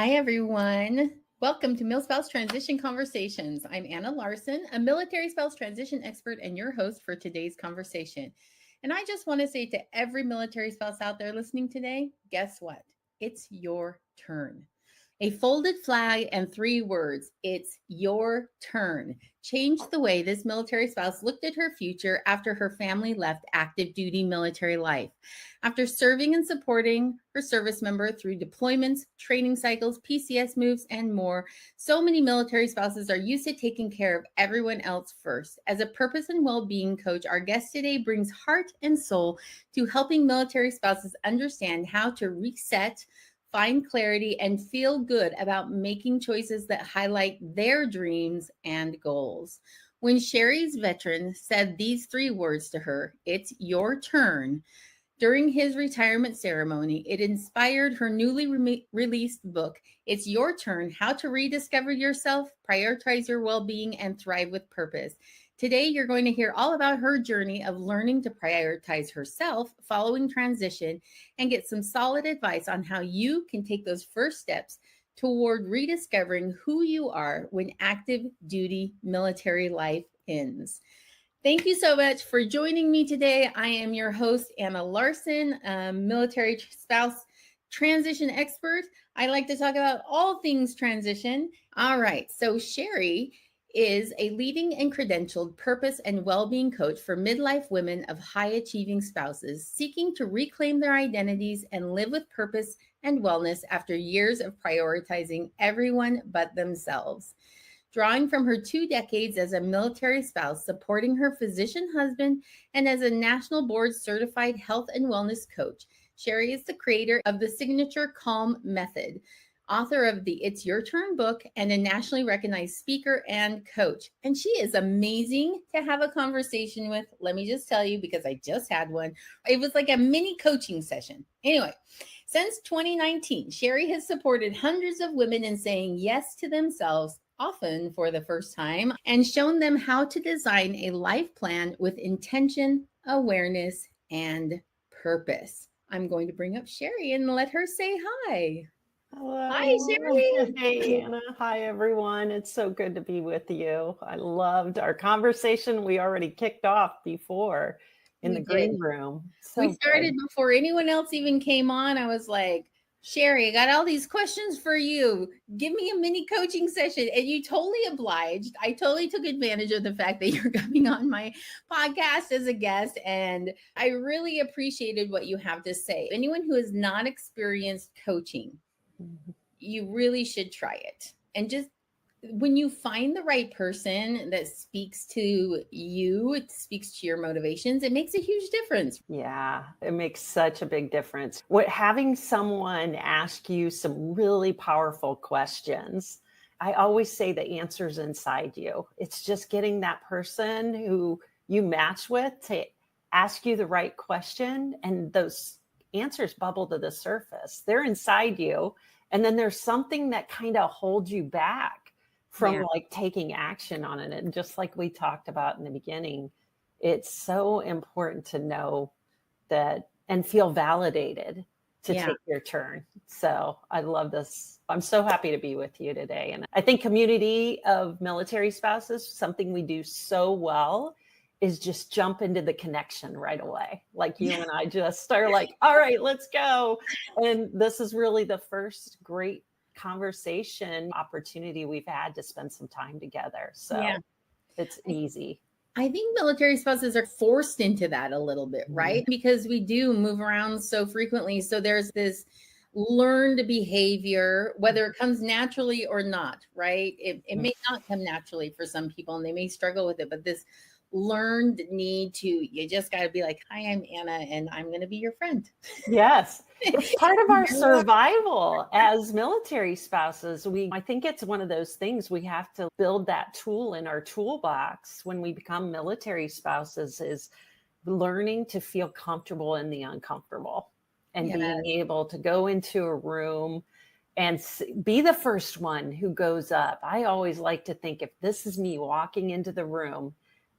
Hi, everyone. Welcome to MilSpouse Transition Conversations. I'm Anna Larson, a military spouse transition expert and your host for today's conversation. And I just want to say to every military spouse out there listening today, guess what? It's your turn. A folded flag and 3 words. It's your turn. Changed the way this military spouse looked at her future after her family left active duty military life. After serving and supporting her service member through deployments, training cycles, PCS moves, and more, so many military spouses are used to taking care of everyone else first. As a purpose and well-being coach, our guest today brings heart and soul to helping military spouses understand how to reset, find clarity, and feel good about making choices that highlight their dreams and goals. When Shari's veteran said these 3 words to her, "It's your turn," during his retirement ceremony, it inspired her newly released book, It's Your Turn: How to Rediscover Yourself, Prioritize Your Well-Being, and Thrive with Purpose. Today, you're going to hear all about her journey of learning to prioritize herself following transition and get some solid advice on how you can take those first steps toward rediscovering who you are when active duty military life ends. Thank you so much for joining me today. I am your host, Anna Larson, military spouse transition expert. I like to talk about all things transition. All right, so Shari is a leading and credentialed purpose and well-being coach for midlife women of high-achieving spouses seeking to reclaim their identities and live with purpose and wellness after years of prioritizing everyone but themselves. Drawing from her 2 decades as a military spouse, supporting her physician husband, and as a national board certified health and wellness coach, Shari is the creator of the signature Calm Method, author of the It's Your Turn book, and a nationally recognized speaker and coach. And she is amazing to have a conversation with. Let me just tell you, because I just had one. It was like a mini coaching session. Anyway, since 2019, Shari has supported hundreds of women in saying yes to themselves, often for the first time, and shown them how to design a life plan with intention, awareness, and purpose. I'm going to bring up Shari and let her say hi. Hi, Hello. Shari. Hey, Anna. Hi, everyone. It's so good to be with you. I loved our conversation. We already kicked off before in We the did. green room. We So started good. before anyone else even came on. I was like, Shari, I got all these questions for you. Give me a mini coaching session. And you totally obliged. I totally took advantage of the fact that you're coming on my podcast as a guest. And I really appreciated what you have to say. Anyone who has not experienced coaching, Mhm. you really should try it. And just when you find the right person that speaks to you, it speaks to your motivations, it makes a huge difference. Yeah, it makes such a big difference. Having someone ask you some really powerful questions. I always say the answer's inside you. It's just getting that person who you match with to ask you the right question, and those answers bubble to the surface. They're inside you. And then there's something that kind of holds you back from Yeah. like taking action on it. And just like we talked about in the beginning, it's so important to know that and feel validated to Yeah. take your turn. So I love this. I'm so happy to be with you today. And I think community of military spouses, something we do so well is just jump into the connection right away. Like you and I just are like, all right, let's go. And this is really the first great conversation opportunity we've had to spend some time together. Yeah. So it's easy. I think military spouses are forced into that a little bit, right? Because we do move around so frequently. So there's this learned behavior, whether it comes naturally or not, right? It may not come naturally for some people and they may struggle with it, but this learned need to, you just got to be like, hi, I'm Anna and I'm going to be your friend. Yes. It's part of our survival as military spouses. I think it's one of those things we have to build that tool in our toolbox when we become military spouses is learning to feel comfortable in the uncomfortable and Yeah. being able to go into a room and be the first one who goes up. I always like to think if this is me walking into the room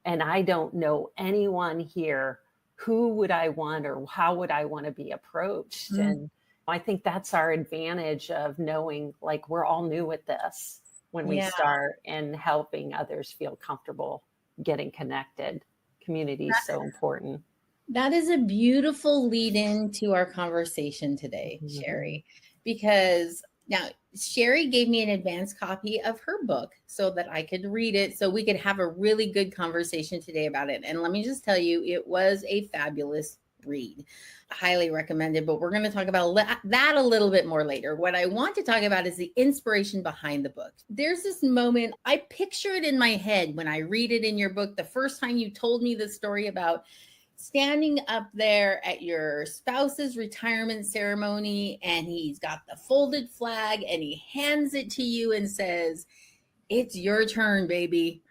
and I don't know anyone here, who would I want or how would I want to be approached? Mm. And I think that's our advantage of knowing like we're all new at this when we Yeah. start and helping others feel comfortable getting connected. Community is so important. That is a beautiful lead in to our conversation today, Mhm. Shari, because now Shari gave me an advance copy of her book so that I could read it so we could have a really good conversation today about it. And let me just tell you, it was a fabulous read. Highly recommended, but we're going to talk about that a little bit more later. What I want to talk about is the inspiration behind the book. There's this moment, I picture it in my head when I read it in your book. The first time you told me the story about standing up there at your spouse's retirement ceremony, and he's got the folded flag and he hands it to you and says, "It's your turn, baby."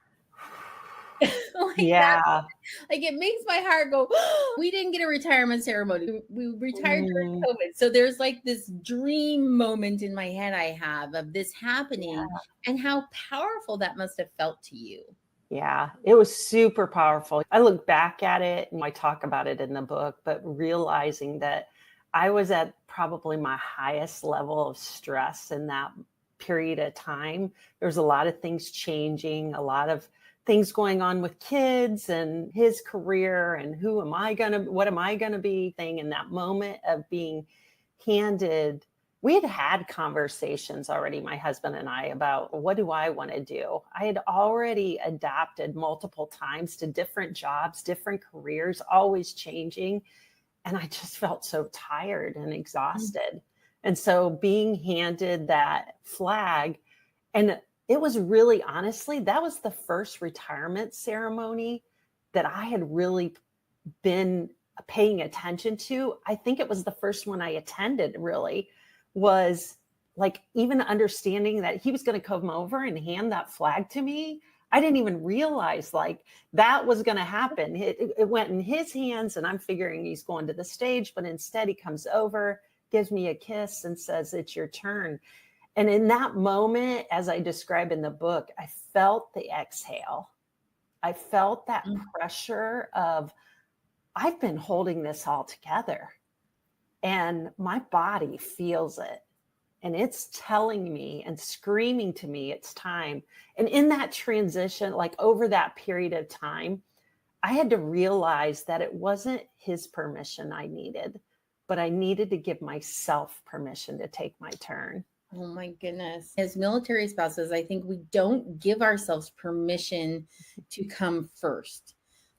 Like that, Yeah. like it makes my heart go. We didn't get a retirement ceremony. We retired during Mm, COVID. So there's like this dream moment in my head I have of this happening yeah. and how powerful that must have felt to you. Yeah, it was super powerful. I look back at it and I talk about it in the book, but realizing that I was at probably my highest level of stress in that period of time. There was a lot of things changing, a lot of things going on with kids and his career and what am I going to be thing in that moment of being handed. We had had conversations already, my husband and I, about what do I want to do? I had already adapted multiple times to different jobs, different careers, always changing. And I just felt so tired and exhausted. And so being handed that flag, and it was really honestly, that was the first retirement ceremony that I had really been paying attention to. I think it was the first one I attended, really, was like even understanding that he was going to come over and hand that flag to me. I didn't even realize like that was going to happen. It went in his hands and I'm figuring he's going to the stage, but instead he comes over, gives me a kiss and says, "It's your turn." And in that moment, as I describe in the book, I felt the exhale. I felt that pressure of, I've been holding this all together and my body feels it. And it's telling me and screaming to me it's time. And in that transition, like over that period of time, I had to realize that it wasn't his permission I needed, but I needed to give myself permission to take my turn. Oh my goodness. As military spouses, I think we don't give ourselves permission to come first.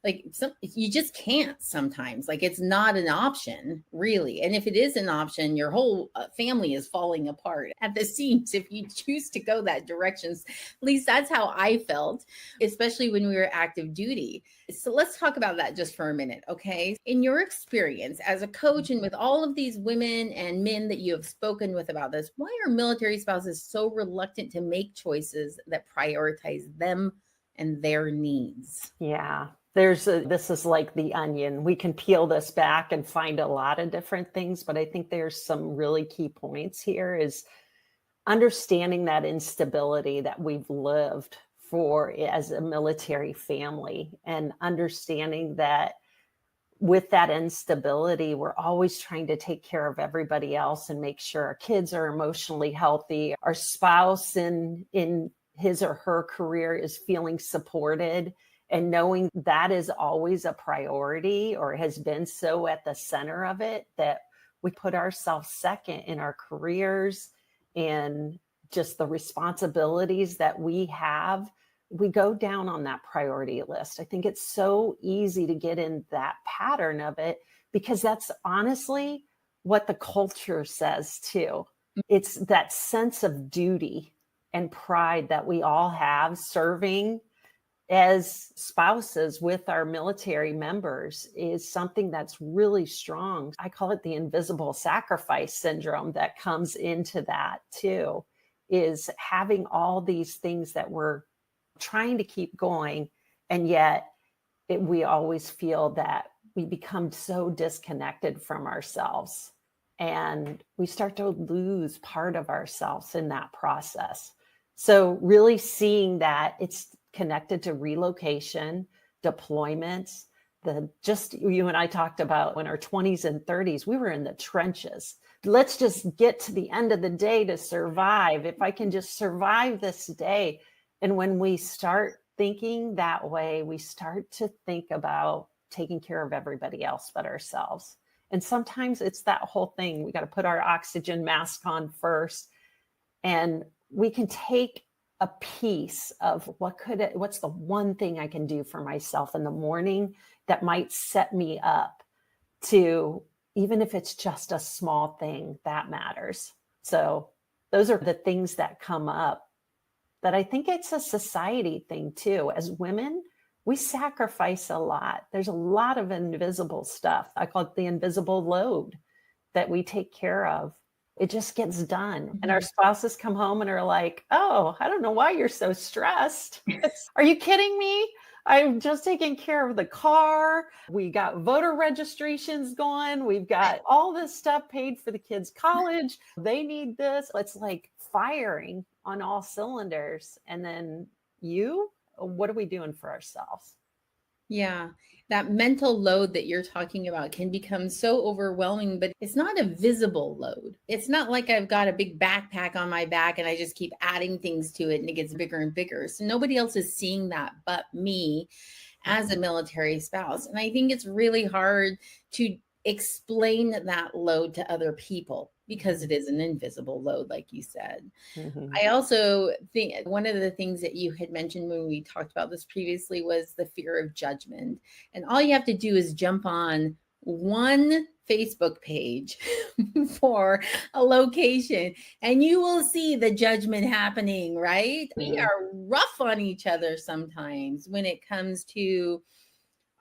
Like you just can't sometimes. Like it's not an option, really. And if it is an option, your whole family is falling apart at the seams if you choose to go that direction. At least that's how I felt, especially when we were active duty. So let's talk about that just for a minute, okay? In your experience as a coach and with all of these women and men that you have spoken with about this, why are military spouses so reluctant to make choices that prioritize them and their needs? Yeah. This is like the onion. We can peel this back and find a lot of different things, but I think there's some really key points here is understanding that instability that we've lived for as a military family and understanding that with that instability, we're always trying to take care of everybody else and make sure our kids are emotionally healthy, our spouse in his or her career is feeling supported, and knowing that is always a priority or has been so at the center of it, that we put ourselves second in our careers and just the responsibilities that we have. We go down on that priority list. I think it's so easy to get in that pattern of it because that's honestly what the culture says too. It's that sense of duty and pride that we all have serving as spouses with our military members is something that's really strong. I call it the invisible sacrifice syndrome that comes into that too, is having all these things that we're trying to keep going. And yet we always feel that we become so disconnected from ourselves and we start to lose part of ourselves in that process. So really seeing that it's connected to relocation, deployments, just you and I talked about in our 20s and 30s, we were in the trenches. let's just get to the end of the day to survive. If I can just survive this day. And when we start thinking that way, we start to think about taking care of everybody else but ourselves. And sometimes it's that whole thing. We got to put our oxygen mask on first, and we can take a piece of what's the one thing I can do for myself in the morning that might set me up to, even if it's just a small thing, that matters. So those are the things that come up. But I think it's a society thing too. As women, we sacrifice a lot. There's a lot of invisible stuff. I call it the invisible load that we take care of. It just gets done. And our spouses come home and are like, oh, I don't know why you're so stressed. Are you kidding me? I'm just taking care of the car. We got voter registrations going. We've got all this stuff paid for the kids' college. They need this. It's like firing on all cylinders. And then what are we doing for ourselves? Yeah, that mental load that you're talking about can become so overwhelming, but it's not a visible load. It's not like I've got a big backpack on my back and I just keep adding things to it and it gets bigger and bigger. So nobody else is seeing that but me as a military spouse. And I think it's really hard to explain that load to other people because it is an invisible load, like you said. I also think one of the things that you had mentioned when we talked about this previously was the fear of judgment. And all you have to do is jump on one Facebook page for a location and you will see the judgment happening, right? We are rough on each other sometimes when it comes to,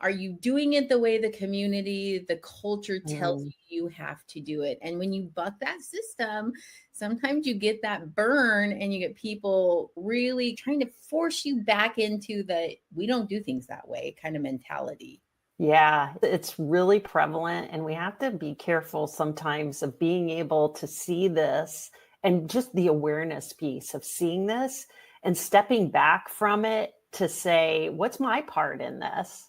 are you doing it the way the community, the culture tells you have to do it? And when you buck that system, sometimes you get that burn and you get people really trying to force you back into the, we don't do things that way kind of mentality. Yeah, it's really prevalent. And we have to be careful sometimes of being able to see this, and just the awareness piece of seeing this and stepping back from it to say, what's my part in this?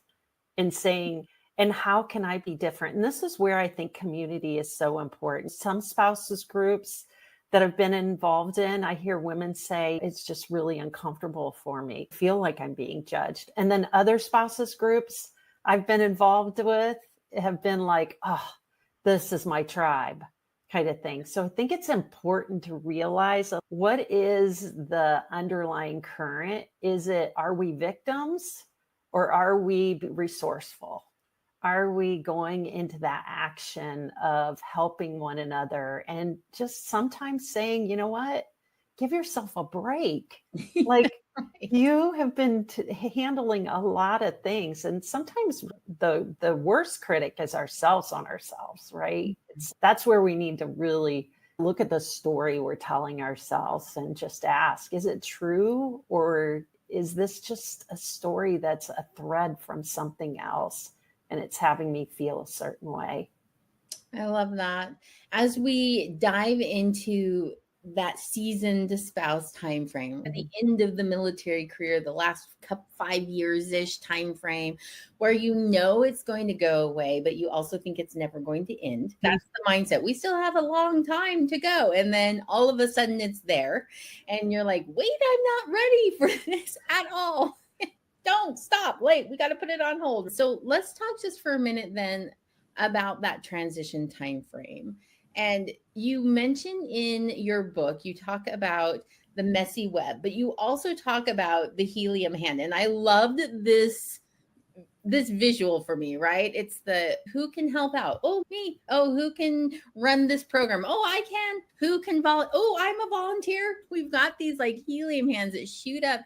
And saying, and how can I be different? And this is where I think community is so important. Some spouses groups that I've been involved in, I hear women say, it's just really uncomfortable for me. I feel like I'm being judged. And then other spouses groups I've been involved with have been like, oh, this is my tribe kind of thing. So I think it's important to realize, what is the underlying current? Are we victims? Or are we resourceful? Are we going into that action of helping one another and just sometimes saying, you know what, give yourself a break. Like you have been handling a lot of things. And sometimes the worst critic is ourselves on ourselves, right? That's where we need to really look at the story we're telling ourselves and just ask, is it true? Or is this just a story that's a thread from something else and it's having me feel a certain way? I love that. As we dive into that seasoned spouse time frame, at the end of the military career, the last 5 years-ish time frame, where you know it's going to go away, but you also think it's never going to end. That's the mindset. We still have a long time to go. And then all of a sudden it's there. And you're like, wait, I'm not ready for this at all. Don't stop. Wait, we got to put it on hold. So let's talk just for a minute then about that transition time frame. And you mentioned in your book, you talk about the messy web, but you also talk about the helium hand. And I loved this visual for me, right? It's the, who can help out? Oh, me. Oh, who can run this program? Oh, I can. Who can Oh, I'm a volunteer. We've got these like helium hands that shoot up.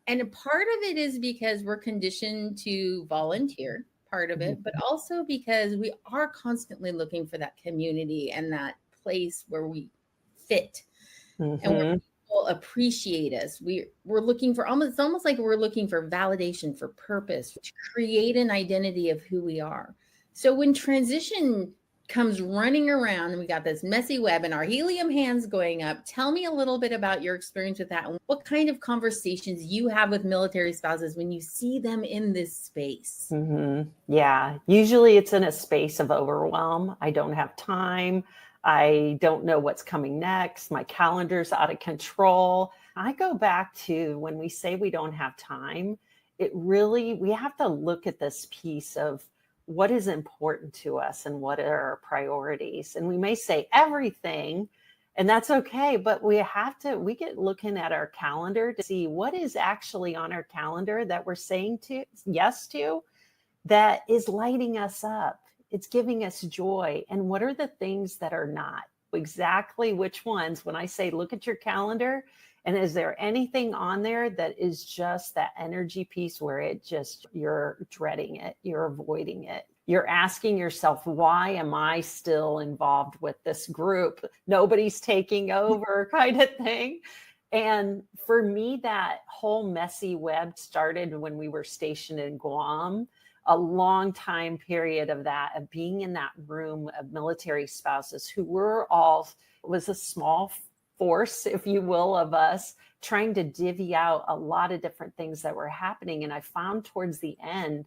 And a part of it is because we're conditioned to volunteer, part of it, but also because we are constantly looking for that community and that place where we fit and where people appreciate us. We're looking for it's almost like we're looking for validation, for purpose, to create an identity of who we are. So when transition comes running around and we got this messy web and our helium hands going up, tell me a little bit about your experience with that and what kind of conversations you have with military spouses when you see them in this space. Yeah, usually it's in a space of overwhelm. I don't have time. I don't know what's coming next. My calendar's out of control. I go back to when we say we don't have time, we have to look at this piece of what is important to us and what are our priorities. And we may say everything, and that's okay, but we get looking at our calendar to see what is actually on our calendar that we're saying yes to, that is lighting us up. It's giving us joy. And what are the things that are not? Exactly which ones? When I say look at your calendar, and is there anything on there that is just that energy piece where you're dreading it, you're avoiding it, you're asking yourself, why am I still involved with this group? Nobody's taking over kind of thing. And for me, that whole messy web started when we were stationed in Guam. A long time period of being in that room of military spouses who was a small force, if you will, of us trying to divvy out a lot of different things that were happening. And I found towards the end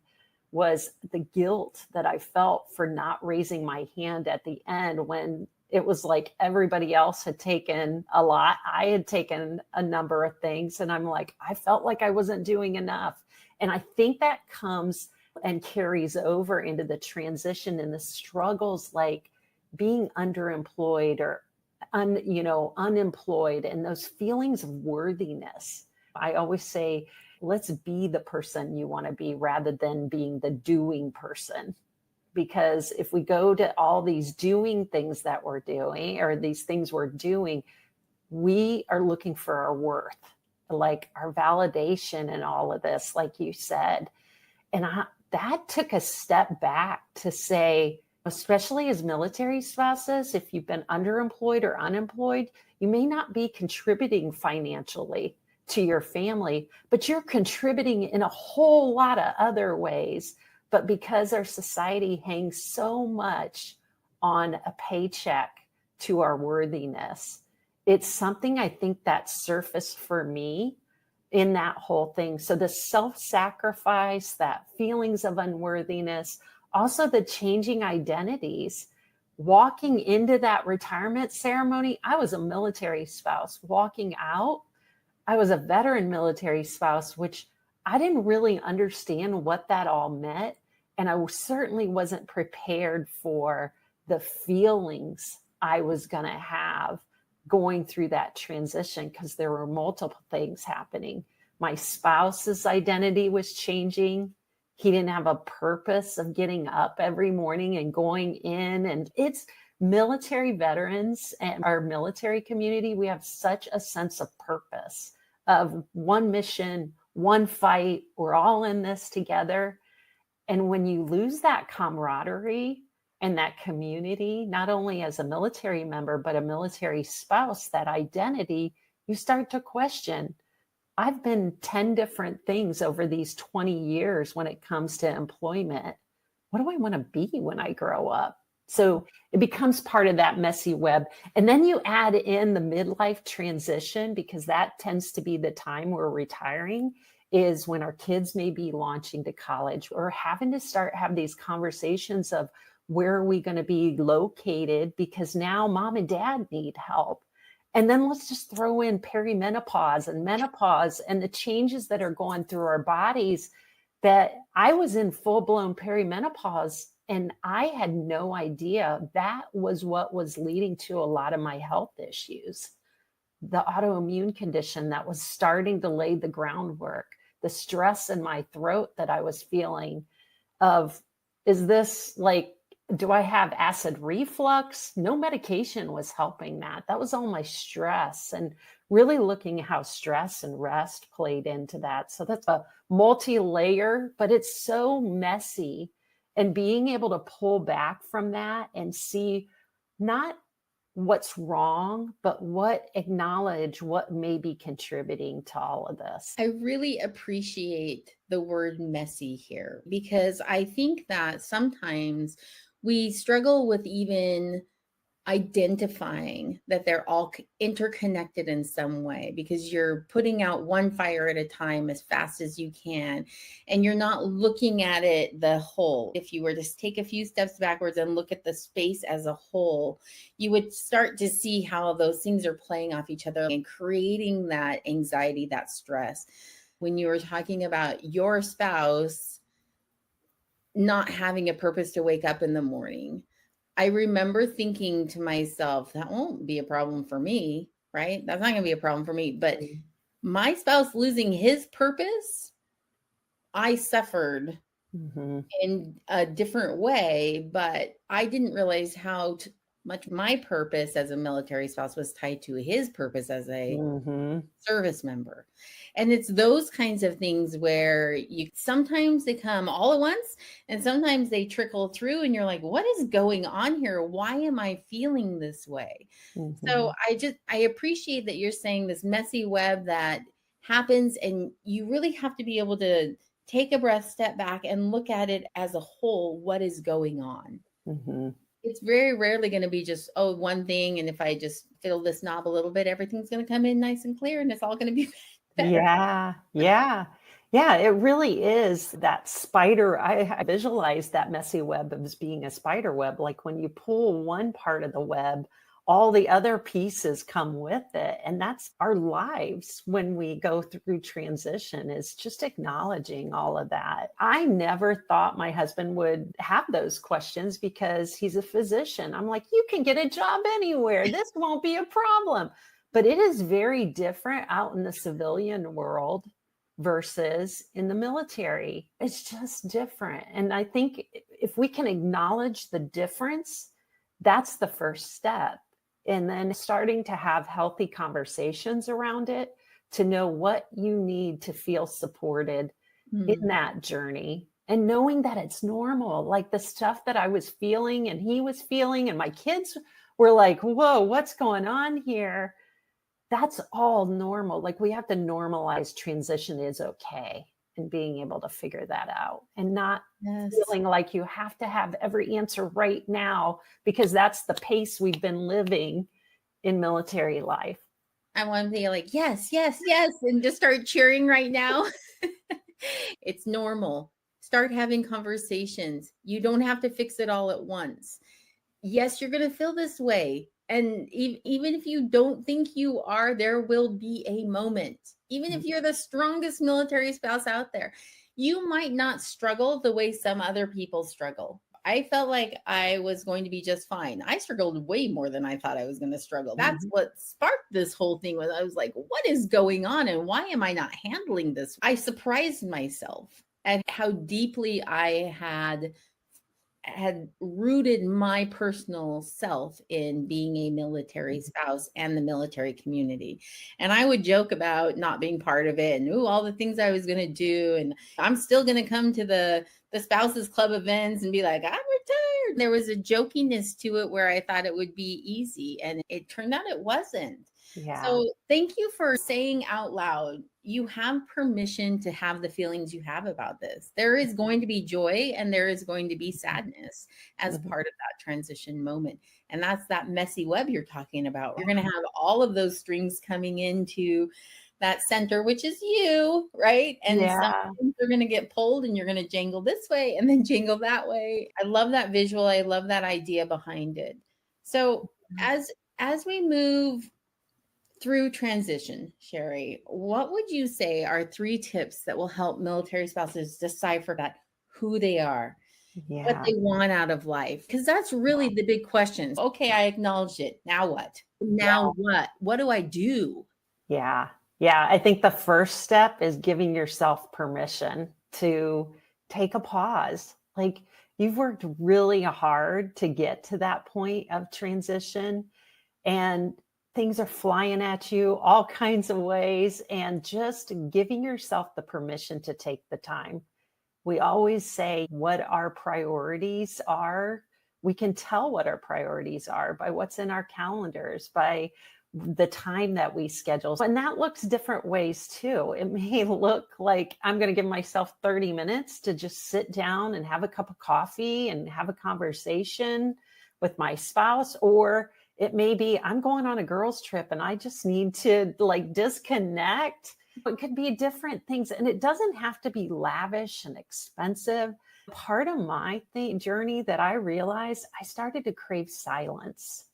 was the guilt that I felt for not raising my hand at the end when it was like everybody else had taken a lot. I had taken a number of things, and I'm like, I felt like I wasn't doing enough. And I think that comes and carries over into the transition and the struggles, like being underemployed or unemployed, and those feelings of worthiness. I always say, let's be the person you want to be rather than being the doing person. Because if we go to all these doing things that we're doing, or these things we're doing, we are looking for our worth, like our validation and all of this, like you said. And that took a step back to say, especially as military spouses, if you've been underemployed or unemployed, you may not be contributing financially to your family, but you're contributing in a whole lot of other ways. But because our society hangs so much on a paycheck to our worthiness, it's something I think that surfaced for me in that whole thing. So the self-sacrifice, that feelings of unworthiness, also the changing identities, walking into that retirement ceremony. I was a military spouse. Walking out, I was a veteran military spouse, which I didn't really understand what that all meant. And I certainly wasn't prepared for the feelings I was going to have going through that transition, because there were multiple things happening. My spouse's identity was changing. He didn't have a purpose of getting up every morning and going in. And it's military veterans and our military community. We have such a sense of purpose, of one mission, one fight. We're all in this together. And when you lose that camaraderie and that community, not only as a military member, but a military spouse, that identity, you start to question, I've been 10 different things over these 20 years when it comes to employment. What do I want to be when I grow up? So it becomes part of that messy web. And then you add in the midlife transition, because that tends to be the time we're retiring, is when our kids may be launching to college, or having to have these conversations of where are we going to be located, because now mom and dad need help. And then let's just throw in perimenopause and menopause and the changes that are going through our bodies, that I was in full-blown perimenopause and I had no idea that was what was leading to a lot of my health issues. The autoimmune condition that was starting to lay the groundwork, the stress in my throat that I was feeling of, is this like, do I have acid reflux? No medication was helping that. That was all my stress, and really looking at how stress and rest played into that. So that's a multi-layer, but it's so messy. And being able to pull back from that and see not what's wrong, but acknowledge what may be contributing to all of this. I really appreciate the word messy here, because I think that sometimes we struggle with even identifying that they're all interconnected in some way, because you're putting out one fire at a time as fast as you can, and you're not looking at it the whole. If you were to take a few steps backwards and look at the space as a whole, you would start to see how those things are playing off each other and creating that anxiety, that stress. When you were talking about your spouse not having a purpose to wake up in the morning, I remember thinking to myself, that won't be a problem for me, right? That's not going to be a problem for me. But my spouse losing his purpose, I suffered in a different way, but I didn't realize how much my purpose as a military spouse was tied to his purpose as a service member. And it's those kinds of things where you sometimes they come all at once and sometimes they trickle through and you're like, what is going on here? Why am I feeling this way? So I appreciate that you're saying this messy web that happens, and you really have to be able to take a breath, step back, and look at it as a whole. What is going on? It's very rarely going to be just, oh, one thing. And if I just fiddle this knob a little bit, everything's going to come in nice and clear and it's all going to be better. Yeah. It really is that spider. I visualize that messy web as being a spider web. Like when you pull one part of the web, all the other pieces come with it. And that's our lives when we go through transition, is just acknowledging all of that. I never thought my husband would have those questions because he's a physician. I'm like, you can get a job anywhere. This won't be a problem. But it is very different out in the civilian world versus in the military. It's just different. And I think if we can acknowledge the difference, that's the first step. And then starting to have healthy conversations around it to know what you need to feel supported in that journey, and knowing that it's normal. Like the stuff that I was feeling and he was feeling, and my kids were like, whoa, what's going on here? That's all normal. Like we have to normalize transition is okay, and being able to figure that out and not feeling like you have to have every answer right now, because that's the pace we've been living in military life. I want to be like, yes, yes, yes, and just start cheering right now. It's normal. Start having conversations. You don't have to fix it all at once. Yes, you're going to feel this way. And even if you don't think you are, there will be a moment. Even if you're the strongest military spouse out there, you might not struggle the way some other people struggle. I felt like I was going to be just fine. I struggled way more than I thought I was going to struggle. That's what sparked this whole thing. Was I was like, what is going on and why am I not handling this? I surprised myself at how deeply I had rooted my personal self in being a military spouse and the military community. And I would joke about not being part of it and all the things I was going to do. And I'm still going to come to the spouses club events and be like, I'm retired. There was a jokiness to it where I thought it would be easy, and it turned out it wasn't. So thank you for saying out loud, you have permission to have the feelings you have about this. There is going to be joy and there is going to be sadness as part of that transition moment. And that's that messy web you're talking about. You're going to have all of those strings coming into that center, which is you, right? And some things are going to get pulled and you're going to jangle this way and then jangle that way. I love that visual. I love that idea behind it. So as we move through transition, Shari, what would you say are 3 tips that will help military spouses decipher that who they are, what they want out of life? Because that's really the big question. Okay, I acknowledged it. Now what? Now what? What do I do? Yeah. I think the first step is giving yourself permission to take a pause. Like you've worked really hard to get to that point of transition, and things are flying at you all kinds of ways, and just giving yourself the permission to take the time. We always say what our priorities are. We can tell what our priorities are by what's in our calendars, by the time that we schedule. And that looks different ways too. It may look like I'm going to give myself 30 minutes to just sit down and have a cup of coffee and have a conversation with my spouse, or it may be I'm going on a girls' trip and I just need to like disconnect. It could be different things, and it doesn't have to be lavish and expensive. Part of my journey that I realized, I started to crave silence.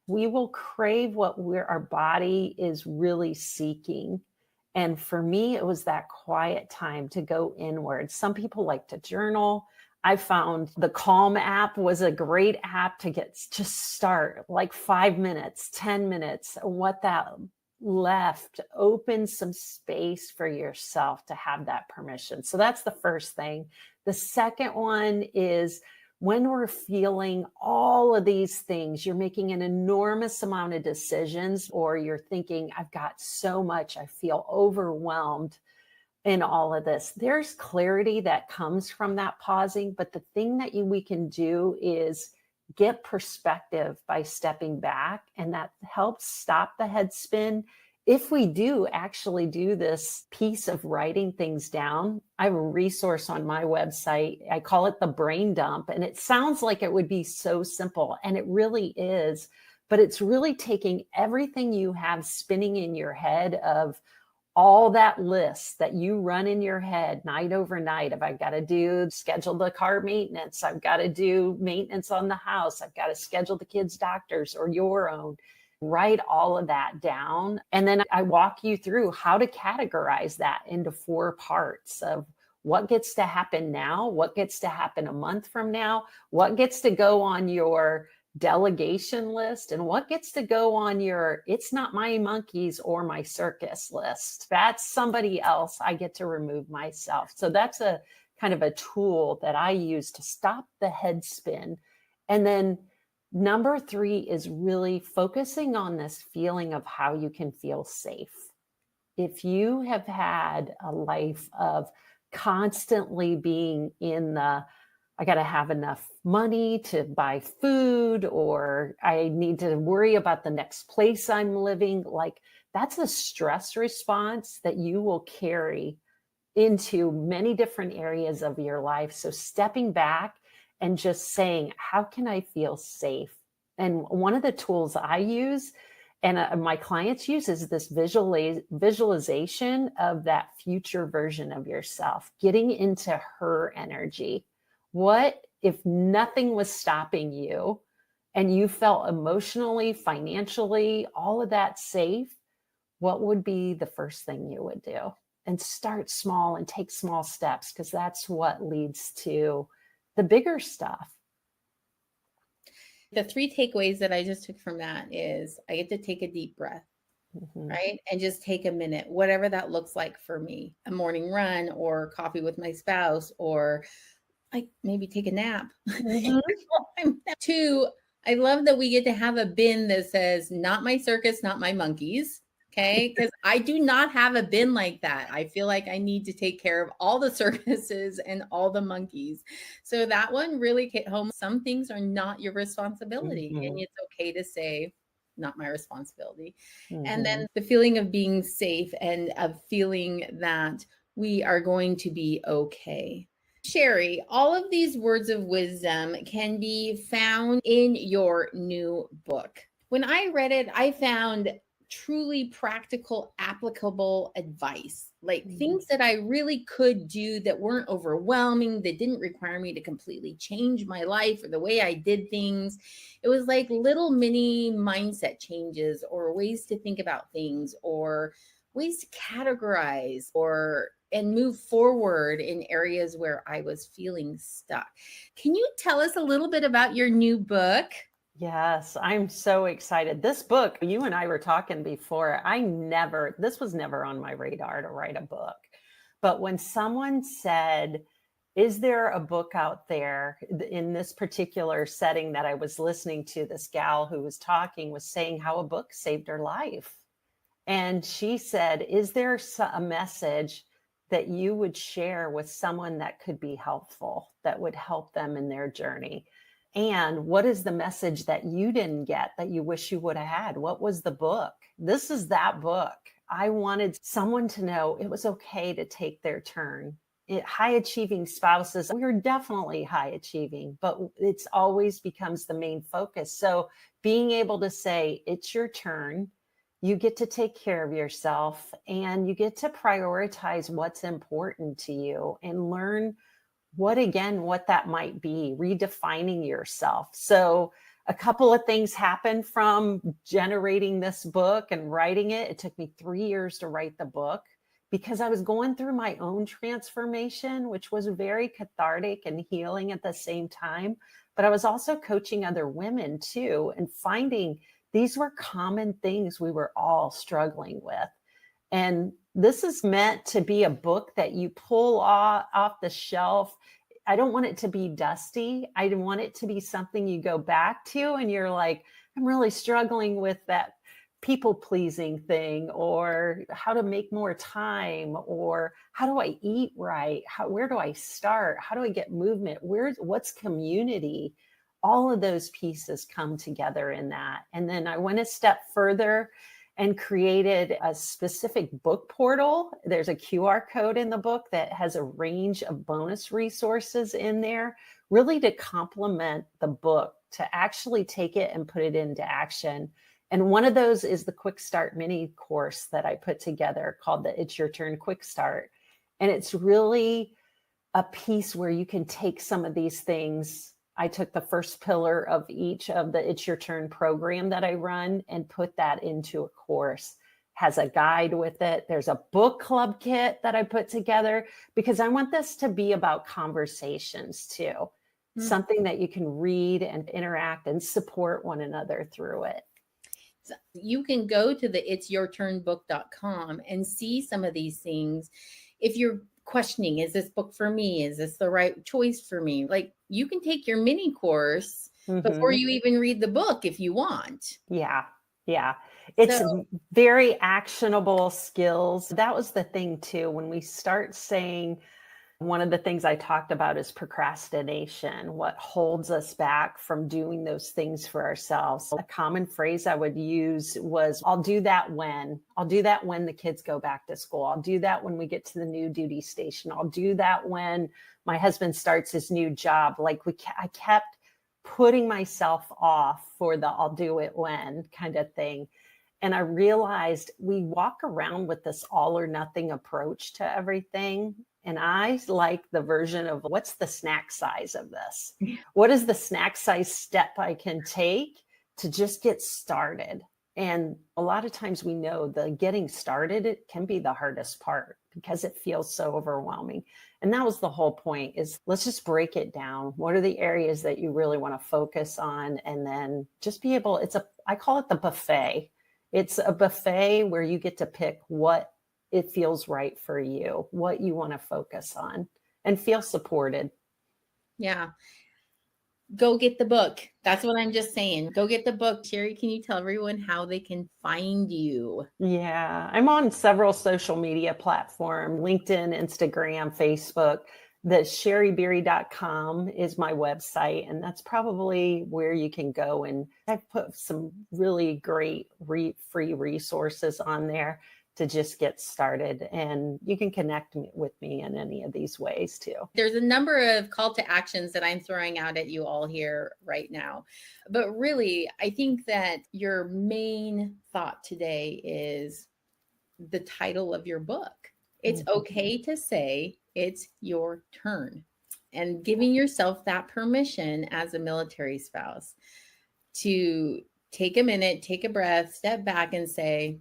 We will crave what our body is really seeking. And for me, it was that quiet time to go inward. Some people like to journal. I found the Calm app was a great app to just start, like 5 minutes, 10 minutes, what that left, open some space for yourself to have that permission. So that's the first thing. The second one is when we're feeling all of these things, you're making an enormous amount of decisions, or you're thinking, I've got so much, I feel overwhelmed in all of this. There's clarity that comes from that pausing. But the thing that we can do is get perspective by stepping back, and that helps stop the head spin. If we do actually do this piece of writing things down, I have a resource on my website. I call it the brain dump, and it sounds like it would be so simple, and it really is, but it's really taking everything you have spinning in your head of all that list that you run in your head night over night. If I've got to schedule the car maintenance, I've got to do maintenance on the house, I've got to schedule the kids' doctors or your own. Write all of that down. And then I walk you through how to categorize that into 4 parts of what gets to happen now, what gets to happen a month from now, what gets to go on your delegation list, and what gets to go on your it's not my monkeys or my circus list. That's somebody else. I get to remove myself. So that's a kind of a tool that I use to stop the head spin. And then number 3 is really focusing on this feeling of how you can feel safe. If you have had a life of constantly being in I got to have enough money to buy food, or I need to worry about the next place I'm living, like that's a stress response that you will carry into many different areas of your life. So stepping back and just saying, how can I feel safe? And one of the tools I use and my clients use is this visualization of that future version of yourself, getting into her energy. What if nothing was stopping you and you felt emotionally, financially, all of that safe? What would be the first thing you would do? And start small and take small steps, because that's what leads to the bigger stuff. The 3 takeaways that I just took from that is I get to take a deep breath, right? And just take a minute, whatever that looks like for me, a morning run or coffee with my spouse, or like maybe take a nap. 2, I love that we get to have a bin that says, not my circus, not my monkeys. Okay. Because I do not have a bin like that. I feel like I need to take care of all the circuses and all the monkeys. So that one really hit home. Some things are not your responsibility, and it's okay to say, not my responsibility. And then the feeling of being safe and of feeling that we are going to be okay. Shari, all of these words of wisdom can be found in your new book. When I read it, I found truly practical, applicable advice, like things that I really could do that weren't overwhelming, that didn't require me to completely change my life or the way I did things. It was like little mini mindset changes, or ways to think about things, or ways to categorize and move forward in areas where I was feeling stuck. Can you tell us a little bit about your new book? Yes, I'm so excited. This book, you and I were talking before, this was never on my radar to write a book. But when someone said, is there a book out there in this particular setting that I was listening to, this gal who was talking was saying how a book saved her life. And she said, is there a message that you would share with someone that could be helpful, that would help them in their journey? And what is the message that you didn't get that you wish you would have had? What was the book? This is that book. I wanted someone to know it was okay to take their turn high achieving spouses, we're definitely high achieving, but it's always becomes the main focus. So being able to say, it's your turn, you get to take care of yourself, and you get to prioritize what's important to you and learn what that might be, redefining yourself. So a couple of things happened from generating this book and writing it. It took me 3 years to write the book because I was going through my own transformation, which was very cathartic and healing at the same time. But I was also coaching other women too, and finding these were common things we were all struggling with. And this is meant to be a book that you pull off the shelf. I don't want it to be dusty. I want it to be something you go back to and you're like, I'm really struggling with that people pleasing thing, or how to make more time, or how do I eat right? Where do I start? How do I get movement? What's community? All of those pieces come together in that. And then I went a step further and created a specific book portal. There's a QR code in the book that has a range of bonus resources in there, really to complement the book, to actually take it and put it into action. And one of those is the Quick Start mini course that I put together called the It's Your Turn Quick Start. And it's really a piece where you can take some of these things. I took the first pillar of each of the It's Your Turn program that I run and put that into a course. Has a guide with it. There's a book club kit that I put together because I want this to be about conversations too. Something that you can read and interact and support one another through it. So you can go to the itsyourturnbook.com and see some of these things. If you're questioning, is this book for me? Is this the right choice for me? Like, you can take your mini course before you even read the book if you want. Yeah. It's very actionable skills. That was the thing too. When we start saying, one of the things I talked about is procrastination, what holds us back from doing those things for ourselves. A common phrase I would use was, I'll do that when the kids go back to school. I'll do that when we get to the new duty station. I'll do that when my husband starts his new job. I kept putting myself off for the I'll do it when kind of thing. And I realized we walk around with this all or nothing approach to everything. And I like the version of, what's the snack size of this? What is the snack size step I can take to just get started? And a lot of times we know the getting started, it can be the hardest part because it feels so overwhelming. And that was the whole point, is let's just break it down. What are the areas that you really want to focus on? And then just be able, I call it the buffet. It's a buffet where you get to pick what it feels right for you, what you want to focus on, and feel supported. Yeah. Go get the book. That's what I'm just saying. Go get the book. Shari, can you tell everyone how they can find you? Yeah, I'm on several social media platforms, LinkedIn, Instagram, Facebook. The sharibiery.com is my website, and that's probably where you can go. And I've put some really great free resources on there to just get started. And you can connect with me in any of these ways too. There's a number of call to actions that I'm throwing out at you all here right now. But really, I think that your main thought today is the title of your book. It's okay to say it's your turn, and giving yourself that permission as a military spouse to take a minute, take a breath, step back and say,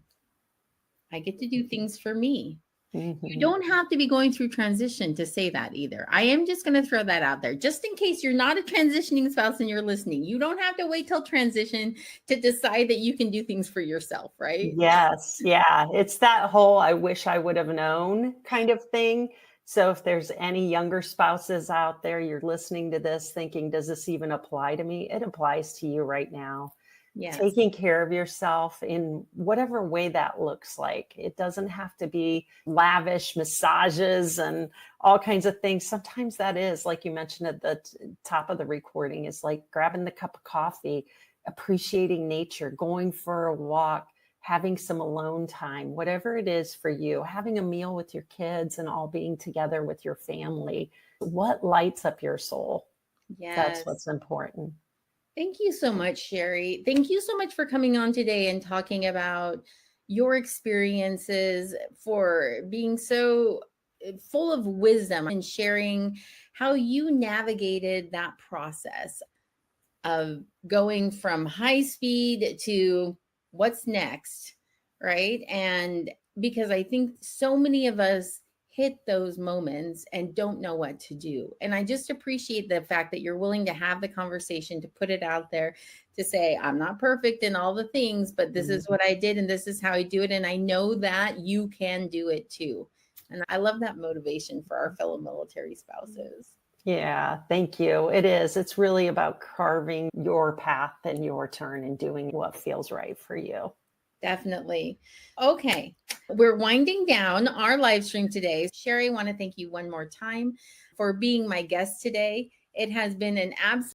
I get to do things for me. You don't have to be going through transition to say that either. I am just going to throw that out there, just in case you're not a transitioning spouse and you're listening. You don't have to wait till transition to decide that you can do things for yourself, right? Yes. Yeah. It's that whole, I wish I would have known kind of thing. So if there's any younger spouses out there, you're listening to this thinking, does this even apply to me? It applies to you right now. Yes. Taking care of yourself in whatever way that looks like. It doesn't have to be lavish massages and all kinds of things. Sometimes that is, like you mentioned at the top of the recording, is like grabbing the cup of coffee, appreciating nature, going for a walk, having some alone time, whatever it is for you, having a meal with your kids and all being together with your family. What lights up your soul? That's Yes. what's important. Thank you so much, Shari. Thank you so much for coming on today and talking about your experiences, for being so full of wisdom and sharing how you navigated that process of going from high speed to what's next, right? And because I think so many of us hit those moments and don't know what to do. And I just appreciate the fact that you're willing to have the conversation, to put it out there, to say, I'm not perfect in all the things, but this is what I did and this is how I do it. And I know that you can do it too. And I love that motivation for our fellow military spouses. Yeah, thank you. It is. It's really about carving your path and your turn and doing what feels right for you. Definitely. Okay. We're winding down our live stream today. Shari, I want to thank you one more time for being my guest today. It has been an absolute